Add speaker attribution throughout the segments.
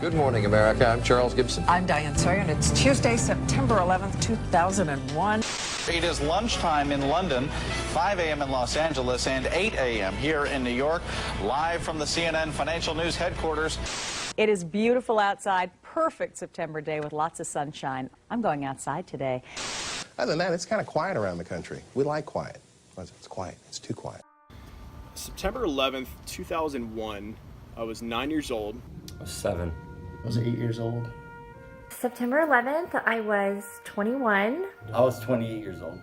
Speaker 1: Good morning, America. I'm Charles Gibson.
Speaker 2: I'm Diane Sawyer, and it's Tuesday, September 11th, 2001.
Speaker 3: It is lunchtime in London, 5 a.m. in Los Angeles, and 8 a.m. here in New York, live from the CNN Financial News headquarters.
Speaker 4: It is beautiful outside, perfect September day with lots of sunshine. I'm going outside today.
Speaker 5: Other than that, it's kind of quiet around the country. We like quiet. It's quiet. It's too quiet.
Speaker 6: September 11th, 2001, I was 9 years old.
Speaker 7: I was 7.
Speaker 8: I was 8 years old.
Speaker 9: September 11th, I was 21.
Speaker 8: I was 28 years old.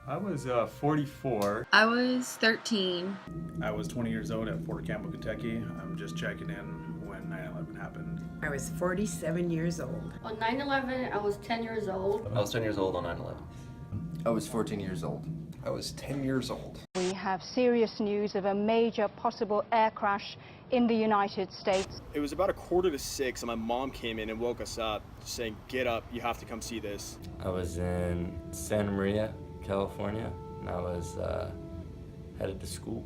Speaker 10: I was 44.
Speaker 11: I was 13.
Speaker 12: I was 20 years old at Fort Campbell, Kentucky. I'm just checking in when 9/11 happened.
Speaker 13: I was 47 years old.
Speaker 11: On 9/11, I was 10 years old.
Speaker 7: I was 10 years old on 9/11.
Speaker 14: I was 14 years old.
Speaker 5: I was 10 years old.
Speaker 15: We have serious news of a major possible air crash in the United States.
Speaker 6: It was about 5:45, and my mom came in and woke us up, saying, "Get up, you have to come see this."
Speaker 7: I was in Santa Maria, California, and I was headed to school.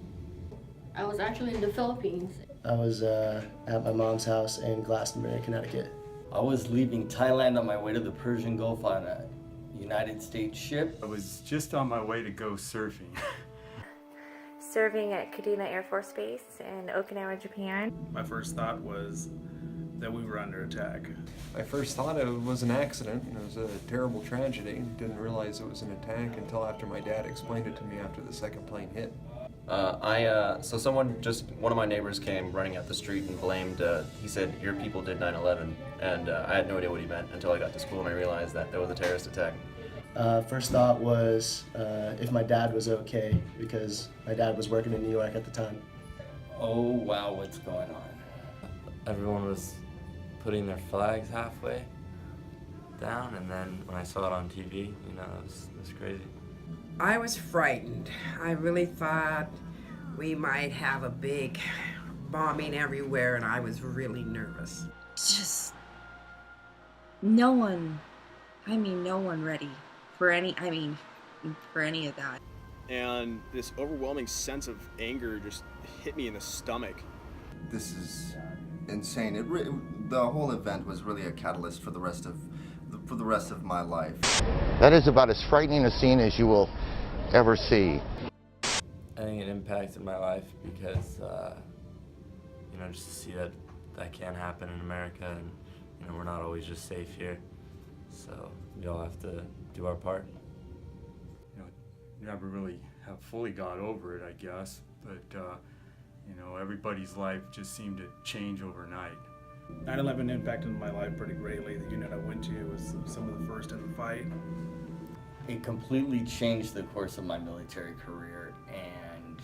Speaker 11: I was actually in the Philippines.
Speaker 8: I was at my mom's house in Glastonbury, Connecticut.
Speaker 16: I was leaving Thailand on my way to the Persian Gulf on a United States ship.
Speaker 10: I was just on my way to go surfing.
Speaker 9: Serving at Kadena Air Force Base in Okinawa, Japan.
Speaker 12: My first thought was that we were under attack.
Speaker 1: My first thought it was an accident. It was a terrible tragedy. Didn't realize it was an attack until after my dad explained it to me after the second plane hit.
Speaker 7: So one of my neighbors came running out the street and blamed, he said, "Your people did 9/11," and I had no idea what he meant until I got to school and I realized that there was a terrorist attack.
Speaker 8: First thought was if my dad was okay, because my dad was working in New York at the time.
Speaker 16: Oh wow, what's going on?
Speaker 7: Everyone was putting their flags halfway down, and then when I saw it on TV, it was crazy.
Speaker 13: I was frightened. I really thought we might have a big bombing everywhere, and I was really nervous.
Speaker 11: Just no one ready for any of that.
Speaker 6: And this overwhelming sense of anger just hit me in the stomach.
Speaker 14: This is insane. The whole event was really a catalyst for the rest of my life.
Speaker 17: That is about as frightening a scene as you will ever see.
Speaker 7: I think it impacted my life because, just to see that can happen in America, and we're not always just safe here. So we all have to do our part.
Speaker 10: Never really have fully got over it, I guess, but everybody's life just seemed to change overnight.
Speaker 12: 9/11 impacted my life pretty greatly. The unit I went to was some of the first in the fight.
Speaker 16: It completely changed the course of my military career and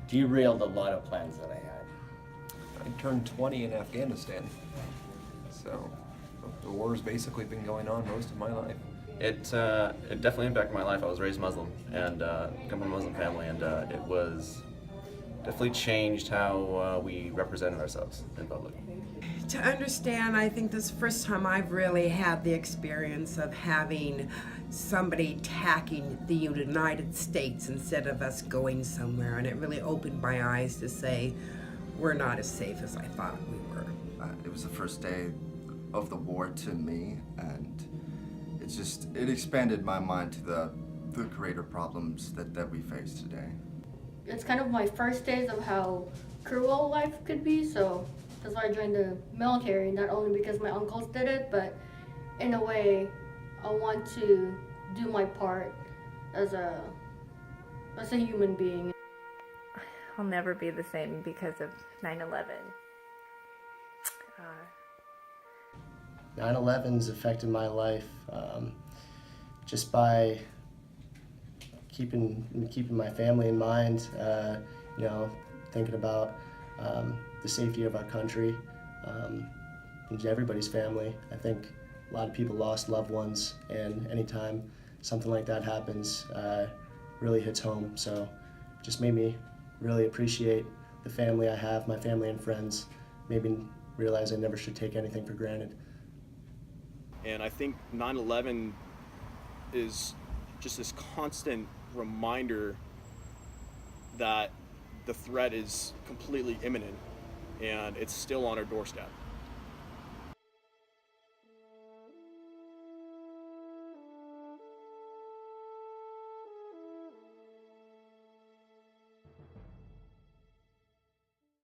Speaker 16: derailed a lot of plans that I had.
Speaker 1: I turned 20 in Afghanistan, so the war's basically been going on most of my life.
Speaker 7: It definitely impacted my life. I was raised Muslim and come from a Muslim family, and it was definitely changed how we represented ourselves in public.
Speaker 13: To understand, I think this is the first time I've really had the experience of having somebody attacking the United States instead of us going somewhere, and it really opened my eyes to say we're not as safe as I thought we were.
Speaker 14: It was the first day of the war to me, and it expanded my mind to the greater problems that we face today.
Speaker 11: It's kind of my first days of how cruel life could be, so that's why I joined the military, not only because my uncles did it, but in a way, I want to do my part as a human being.
Speaker 9: I'll never be the same because of 9/11.
Speaker 8: 9/11's affected my life just by keeping my family in mind, thinking about the safety of our country and everybody's family. I think a lot of people lost loved ones, and anytime something like that happens, really hits home. So it just made me really appreciate the family I have, my family and friends, made me realize I never should take anything for granted.
Speaker 6: And I think 9/11 is just this constant reminder that the threat is completely imminent and it's still on our doorstep.